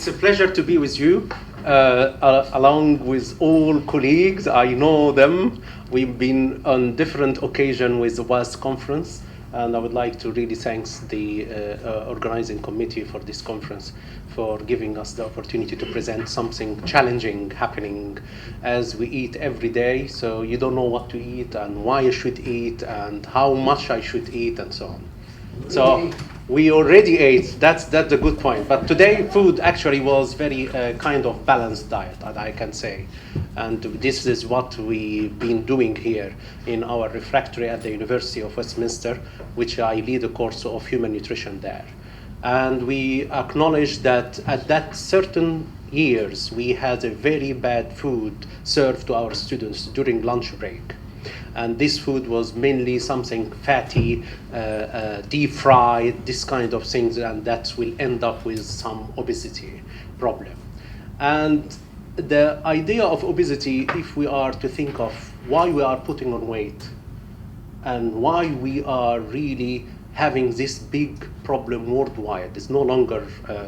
It's a pleasure to be with you, along with all colleagues. I know them. We've been on different occasions with the WAS conference, and I would like to really thank the organizing committee for this conference for giving us the opportunity to present something challenging happening as we eat every day. So you don't know what to eat and why you should eat and how much I should eat and so on. So we already ate, that's the good point. But today food actually was very kind of balanced diet, I can say. And this is what we've been doing here in our refractory at the University of Westminster, which I lead a course of human nutrition there. And we acknowledge that at that certain years, we had a very bad food served to our students during lunch break. And this food was mainly something fatty, deep fried, this kind of things, and that will end up with some obesity problem. And the idea of obesity, if we are to think of why we are putting on weight and why we are really having this big problem worldwide, is no longer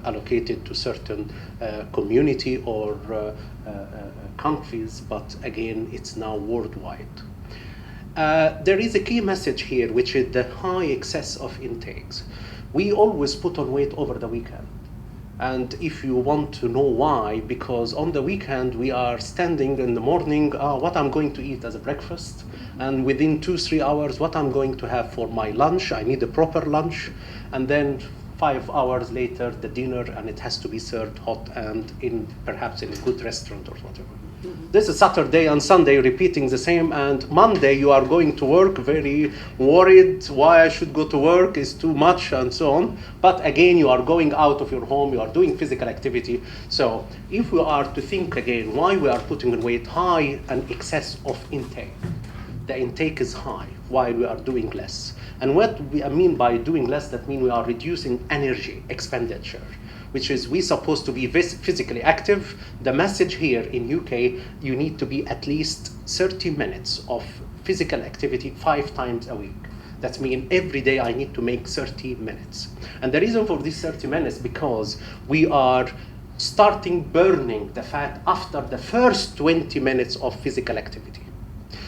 allocated to certain community or countries, but again, it's now worldwide. There is a key message here, which is the high excess of intakes. We always put on weight over the weekend. And if you want to know why, because on the weekend we are standing in the morning, what I'm going to eat as a breakfast, and within 2-3 hours, what I'm going to have for my lunch. I need a proper lunch, and then 5 hours later, the dinner, and it has to be served hot and perhaps in a good restaurant or whatever. This is Saturday and Sunday repeating the same, and Monday you are going to work very worried why I should go to work, is too much and so on. But again, you are going out of your home, you are doing physical activity. So if we are to think again why we are putting on weight, high and excess of intake. The intake is high while we are doing less. And what we mean by doing less, that means we are reducing energy expenditure, which is we supposed to be physically active. The message here in UK, you need to be at least 30 minutes of physical activity 5 times a week. That means every day I need to make 30 minutes. And the reason for this 30 minutes, because we are starting burning the fat after the first 20 minutes of physical activity.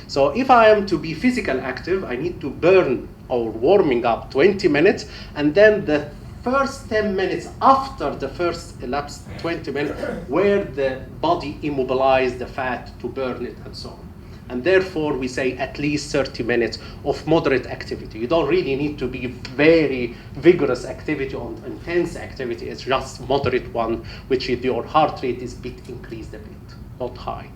So if I am to be physical active, I need to burn or warming up 20 minutes, and then the first 10 minutes after the first elapsed 20 minutes, where the body immobilizes the fat to burn it and so on. And therefore, we say at least 30 minutes of moderate activity. You don't really need to be very vigorous activity or intense activity. It's just moderate one, which is your heart rate is increased a bit, not high.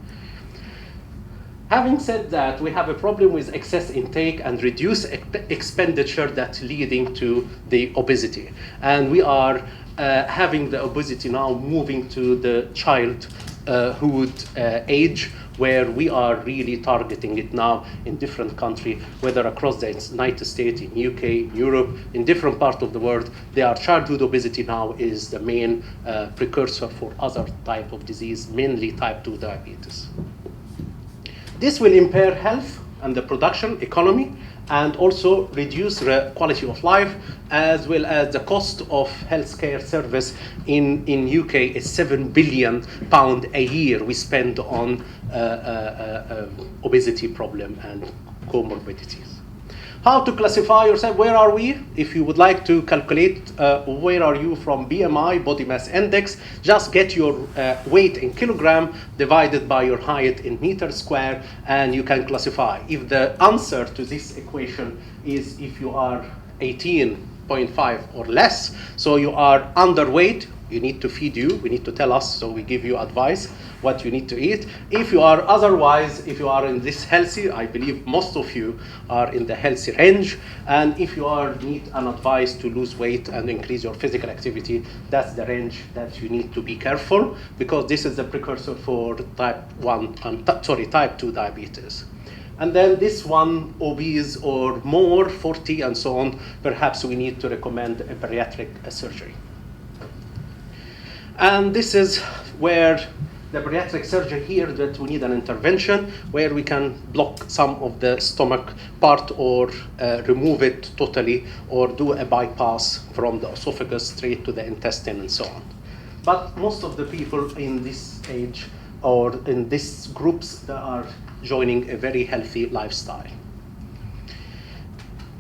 Having said that, we have a problem with excess intake and reduced expenditure that's leading to the obesity. And we are having the obesity now moving to the childhood age, where we are really targeting it now in different countries, whether across the United States, in UK, Europe, in different parts of the world. Their childhood obesity now is the main precursor for other type of disease, mainly type 2 diabetes. This will impair health and the production economy, and also reduce the quality of life, as well as the cost of healthcare service in UK is £7 billion a year we spend on obesity problem and comorbidities. How to classify yourself? Where are we? If you would like to calculate where are you from BMI, body mass index, just get your weight in kilogram divided by your height in meter square, and you can classify. If the answer to this equation is if you are 18.5 or less, so you are underweight, you need to feed you, we need to tell us, so we give you advice what you need to eat. If you are otherwise, if you are in this healthy, I believe most of you are in the healthy range, and if you need an advice to lose weight and increase your physical activity, that's the range that you need to be careful, because this is the precursor for type 2 diabetes. And then this one, obese or more, 40 and so on, perhaps we need to recommend a bariatric surgery. And this is where the bariatric surgery here, that we need an intervention where we can block some of the stomach part or remove it totally, or do a bypass from the esophagus straight to the intestine and so on. But most of the people in this age or in these groups, they are joining a very healthy lifestyle.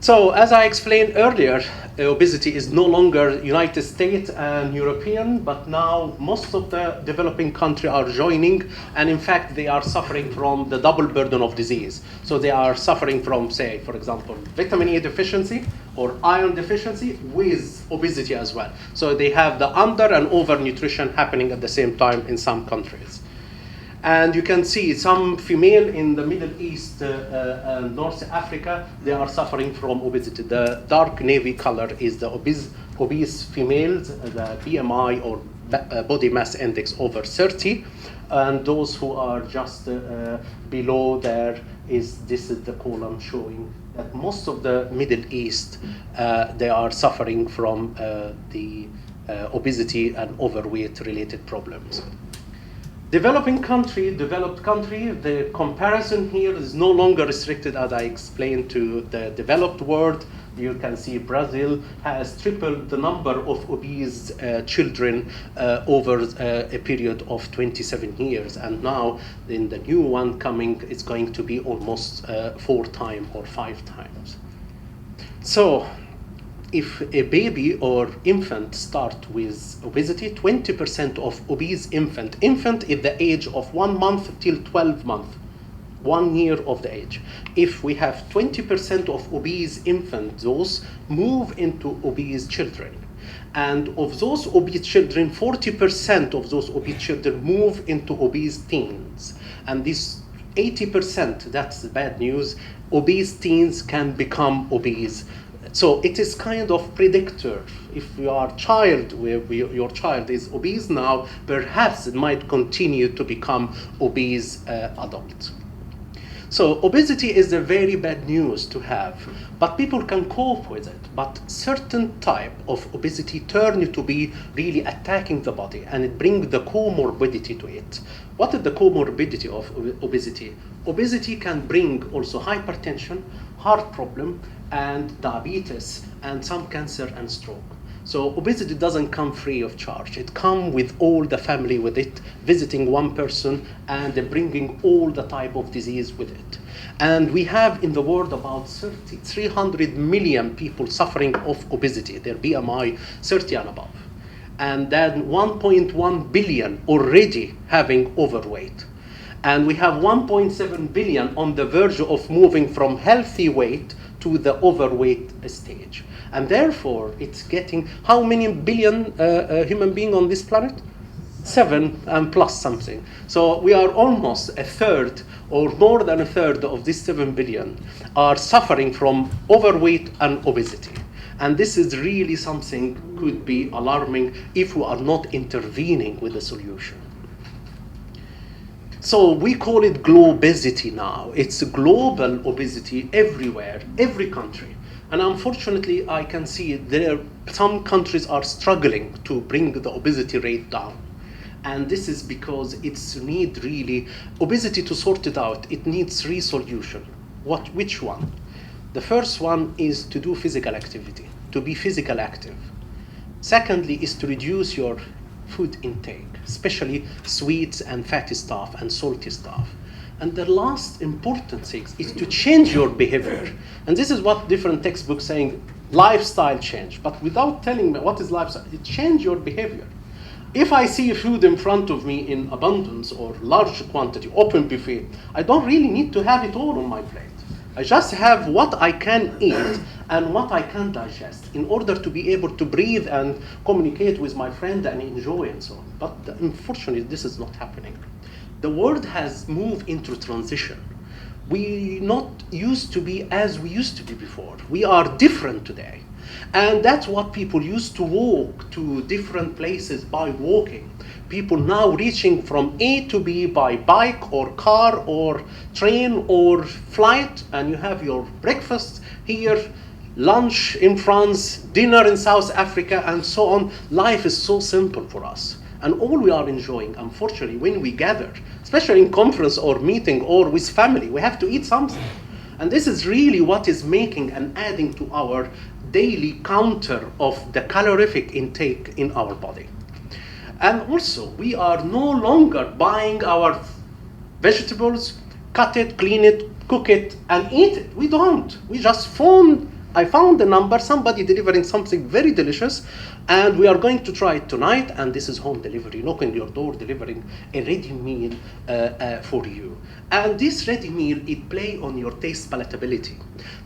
So, as I explained earlier, obesity is no longer United States and European, but now most of the developing countries are joining, and in fact, they are suffering from the double burden of disease. So they are suffering from, say, for example, vitamin E deficiency or iron deficiency with obesity as well. So they have the under and over nutrition happening at the same time in some countries. And you can see some female in the Middle East and North Africa, they are suffering from obesity. The dark navy color is the obese females, the BMI or body mass index over 30. And those who are just below there, this is the column showing that most of the Middle East, they are suffering from the obesity and overweight related problems. Developed country, the comparison here is no longer restricted, as I explained, to the developed world. You can see Brazil has tripled the number of obese children over a period of 27 years. And now in the new one coming, it's going to be almost 4 times or 5 times. So if a baby or infant start with obesity, 20% of obese infant is the age of 1 month till 12 months, 1 year of the age. If we have 20% of obese infants, those move into obese children. And of those obese children, 40% of those obese children move into obese teens. And this 80%, that's the bad news, obese teens can become obese. So it is kind of predictor. If your child is obese now, perhaps it might continue to become obese adult. So obesity is a very bad news to have, but people can cope with it. But certain type of obesity turn to be really attacking the body, and it brings the comorbidity to it. What is the comorbidity of obesity? Obesity can bring also hypertension, heart problem, and diabetes, and some cancer and stroke. So obesity doesn't come free of charge. It comes with all the family with it, visiting one person and bringing all the type of disease with it. And we have in the world about 300 million people suffering of obesity, their BMI 30 and above. And then 1.1 billion already having overweight. And we have 1.7 billion on the verge of moving from healthy weight to the overweight stage. And therefore, it's getting how many billion human beings on this planet? 7 and plus something. So we are almost a third or more than a third of this 7 billion are suffering from overweight and obesity. And this is really something could be alarming if we are not intervening with a solution. So we call it globesity now. It's global obesity everywhere, every country. And unfortunately, I can see some countries are struggling to bring the obesity rate down. And this is because it's need really, obesity to sort it out, it needs 3 solutions. Which one? The first one is to do physical activity, to be physical active. Secondly is to reduce your food intake, especially sweets and fatty stuff and salty stuff. And the last important thing is to change your behavior. And this is what different textbooks saying, lifestyle change. But without telling me what is lifestyle, it change your behavior. If I see food in front of me in abundance or large quantity, open buffet, I don't really need to have it all on my plate. I just have what I can eat and what I can digest in order to be able to breathe and communicate with my friend and enjoy and so on. But unfortunately, this is not happening. The world has moved into transition. We not used to be as we used to be before. We are different today. And that's what people used to walk to different places by walking. People now reaching from A to B by bike or car or train or flight, and you have your breakfast here, lunch in France, dinner in South Africa, and so on. Life is so simple for us. And all we are enjoying, unfortunately, when we gather, especially in conference or meeting or with family, we have to eat something. And this is really what is making and adding to our daily counter of the calorific intake in our body. And also, we are no longer buying our vegetables, cut it, clean it, cook it, and eat it. We don't. We just I found the number, somebody delivering something very delicious, and we are going to try it tonight, and this is home delivery, knocking your door, delivering a ready meal for you. And this ready meal, it play on your taste palatability.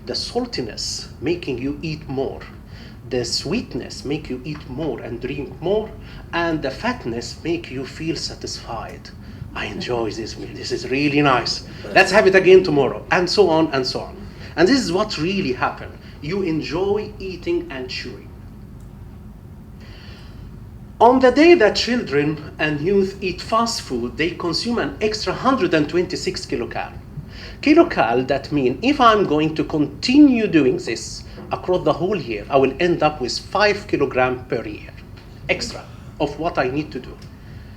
The saltiness making you eat more. The sweetness make you eat more and drink more, and the fatness make you feel satisfied. I enjoy this meal, this is really nice. Let's have it again tomorrow, and so on and so on. And this is what really happened. You enjoy eating and chewing. On the day that children and youth eat fast food, they consume an extra 126 kilocal. Kilocal, that means if I'm going to continue doing this across the whole year, I will end up with 5 kilograms per year extra of what I need to do.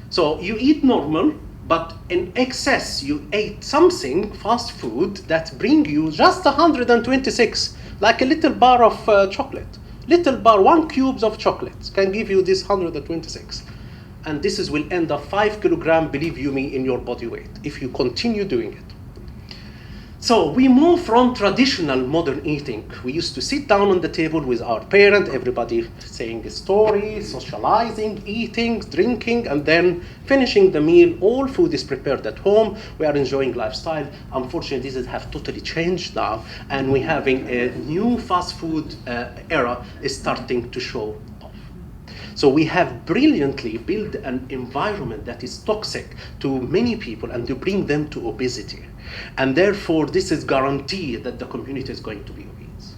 So you eat normal, but in excess you ate something, fast food, that bring you just 126, like a little bar of chocolate. Little bar, 1 cube of chocolate can give you this 126. And this will end up 5 kilograms, believe you me, in your body weight if you continue doing it. So we move from traditional modern eating. We used to sit down on the table with our parent, everybody saying a story, socializing, eating, drinking, and then finishing the meal. All food is prepared at home. We are enjoying lifestyle. Unfortunately, this has totally changed now, and we're having a new fast food era is starting to show. So we have brilliantly built an environment that is toxic to many people and to bring them to obesity. And therefore, this is guaranteed that the community is going to be obese.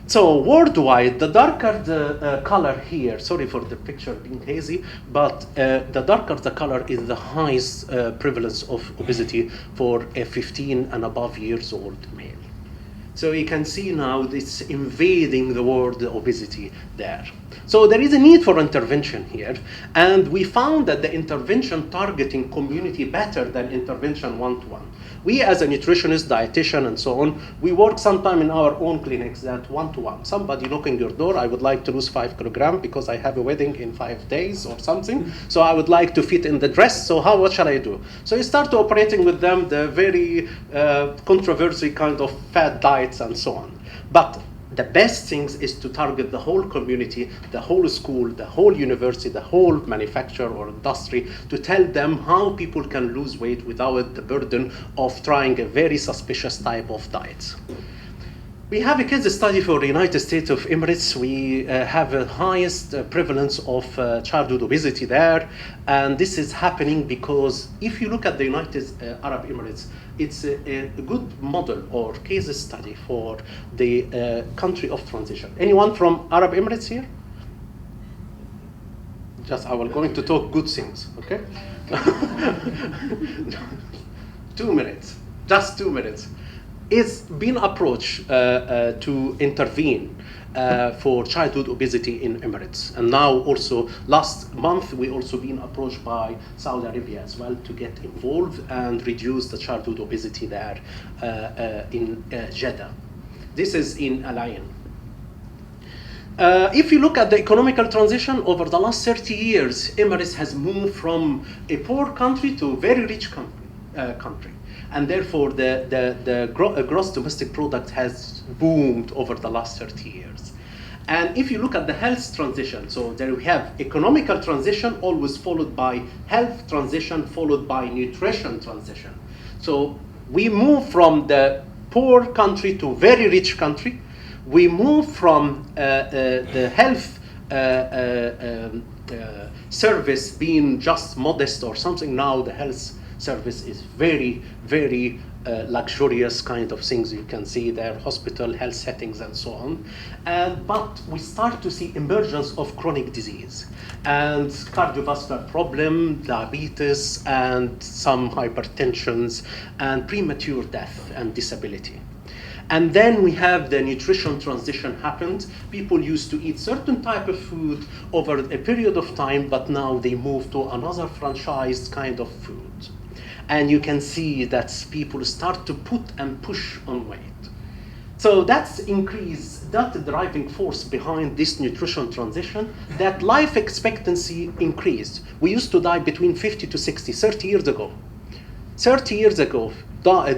So worldwide, the darker the color here, sorry for the picture being hazy, but the darker the color is the highest prevalence of obesity for a 15 and above years old male. So you can see now this invading the world, the obesity there. So there is a need for intervention here, and we found that the intervention targeting community better than intervention one-to-one. We as a nutritionist, dietitian, and so on, we work sometime in our own clinics that one-to-one. Somebody knocking your door, I would like to lose 5 kilograms because I have a wedding in 5 days or something, so I would like to fit in the dress, so what shall I do? So you start operating with them the very controversial kind of fad diets and so on. But the best things is to target the whole community, the whole school, the whole university, the whole manufacturer or industry, to tell them how people can lose weight without the burden of trying a very suspicious type of diet. We have a case study for the United States of Emirates. We have the highest prevalence of childhood obesity there. And this is happening because if you look at the United Arab Emirates, it's a good model or case study for the country of transition. Anyone from Arab Emirates here? Just, I was going to talk good things, okay? 2 minutes, just 2 minutes. It's been approached to intervene for childhood obesity in Emirates. And now also, last month, we also been approached by Saudi Arabia as well to get involved and reduce the childhood obesity there in Jeddah. This is in Al Ain. If you look at the economical transition over the last 30 years, Emirates has moved from a poor country to a very rich country. And therefore, the gross domestic product has boomed over the last 30 years. And if you look at the health transition, so there we have economical transition always followed by health transition, followed by nutrition transition. So we move from the poor country to very rich country. We move from the health service being just modest or something. Now the health service is very, very luxurious kind of things. You can see there, hospital, health settings, and so on. But we start to see emergence of chronic disease and cardiovascular problem, diabetes, and some hypertensions, and premature death and disability. And then we have the nutrition transition happened. People used to eat certain type of food over a period of time, but now they move to another franchised kind of food. And you can see that people start to put and push on weight. So that's the driving force behind this nutrition transition, that life expectancy increased. We used to die between 50 to 60, 30 years ago. 30 years ago,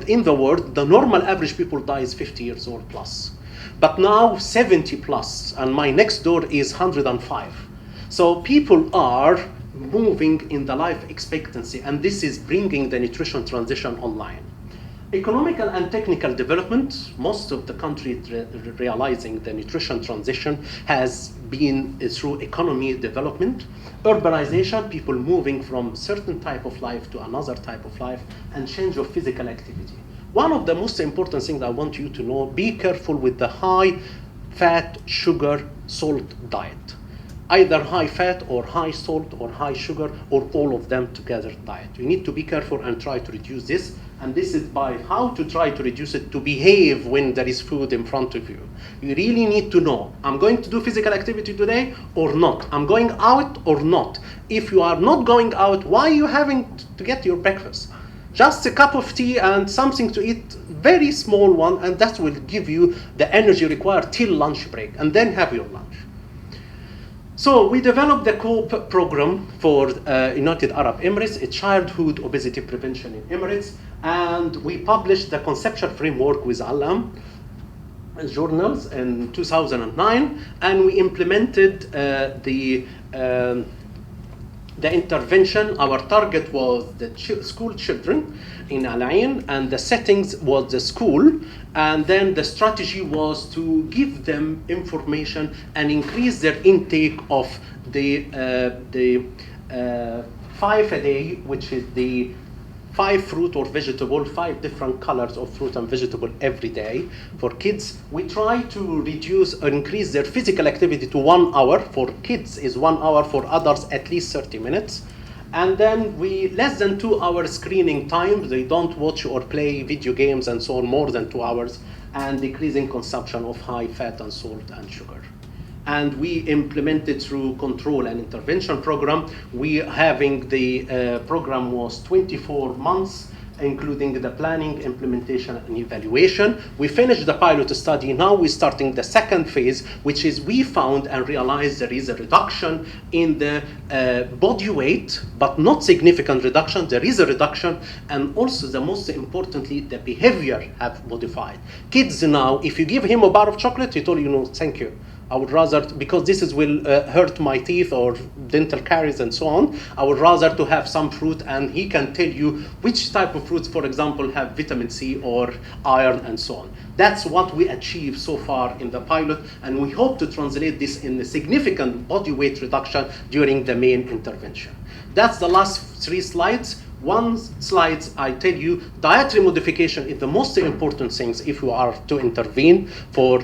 in the world, the normal average people dies 50 years old plus. But now 70 plus, and my next door is 105. So people are moving in the life expectancy, and this is bringing the nutrition transition online. Economical and technical development, most of the countries realizing the nutrition transition has been through economy development, urbanization, people moving from certain type of life to another type of life, and change of physical activity. One of the most important things I want you to know, be careful with the high fat, sugar, salt diet. Either high fat or high salt or high sugar or all of them together diet. You need to be careful and try to reduce this. And this is by how to try to reduce it, to behave when there is food in front of you. You really need to know, I'm going to do physical activity today or not. I'm going out or not. If you are not going out, why are you having to get your breakfast? Just a cup of tea and something to eat, very small one, and that will give you the energy required till lunch break, and then have your lunch. So we developed the COPE program for United Arab Emirates, a childhood obesity prevention in Emirates, and we published the conceptual framework with Alam journals in 2009, and we implemented the intervention. Our target was the school children in Al Ain, and the settings was the school, and then the strategy was to give them information and increase their intake of the 5 a day, which is the 5 fruit or vegetable, 5 different colors of fruit and vegetable every day for kids. We try to reduce or increase their physical activity to 1 hour. For kids is 1 hour, for others at least 30 minutes. And then we less than 2 hour screening time. They don't watch or play video games and so on more than 2 hours, and decreasing consumption of high fat and salt and sugar. And we implemented through control and intervention program. We having the program was 24 months, including the planning, implementation, and evaluation. We finished the pilot study. Now we're starting the second phase, which is we found and realized there is a reduction in the body weight, but not significant reduction. There is a reduction, and also the most importantly, the behavior have modified. Kids now, if you give him a bar of chocolate, he told you, no, thank you. I would rather, because this will hurt my teeth or dental caries and so on, I would rather to have some fruit, and he can tell you which type of fruits, for example, have vitamin C or iron and so on. That's what we achieved so far in the pilot, and we hope to translate this in a significant body weight reduction during the main intervention. That's the last 3 slides. One slide, I tell you, dietary modification is the most important things if you are to intervene for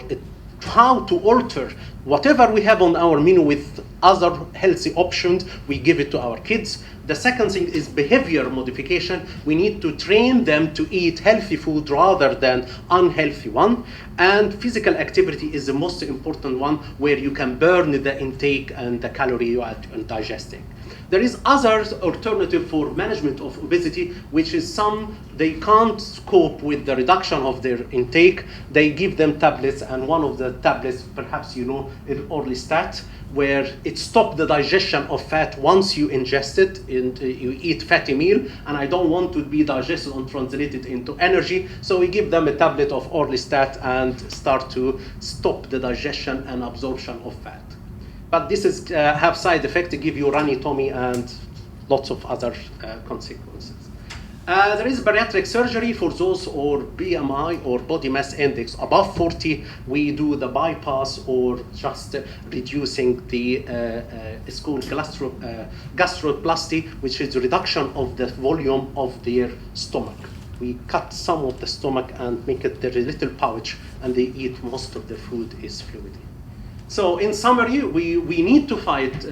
how to alter whatever we have on our menu with other healthy options. We give it to our kids. The second thing is behavior modification. We need to train them to eat healthy food rather than unhealthy one. And physical activity is the most important one, where you can burn the intake and the calorie you are digesting. There is other alternative for management of obesity, which is they can't cope with the reduction of their intake. They give them tablets, and one of the tablets, perhaps you know, is orlistat, where it stops the digestion of fat once you ingest it, and you eat fatty meal, and I don't want to be digested and translated into energy, so we give them a tablet of orlistat and start to stop the digestion and absorption of fat. But this is have side effect to give you runny tummy and lots of other consequences. There is bariatric surgery for those or BMI or body mass index above 40. We do the bypass or just reducing the it's called gastroplasty, which is the reduction of the volume of their stomach. We cut some of the stomach and make it a little pouch, and they eat most of the food is fluidy. So in summary, we need to fight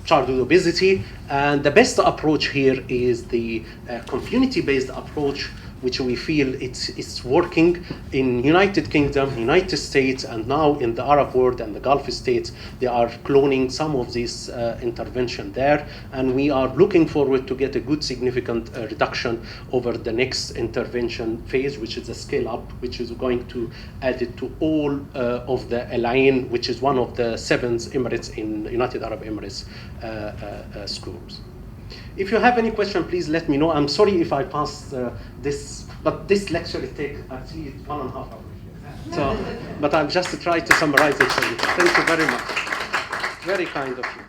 childhood obesity, and the best approach here is the community-based approach which we feel it's working in United Kingdom, United States, and now in the Arab world and the Gulf states. They are cloning some of this intervention there, and we are looking forward to get a good significant reduction over the next intervention phase, which is a scale up, which is going to add it to all of the Al-Ain, which is one of the 7 Emirates in United Arab Emirates schools. If you have any question, please let me know. I'm sorry if I passed this, but this lecture will take actually 1.5 hours. So, but I'll just try to summarize it for you. Thank you very much. Very kind of you.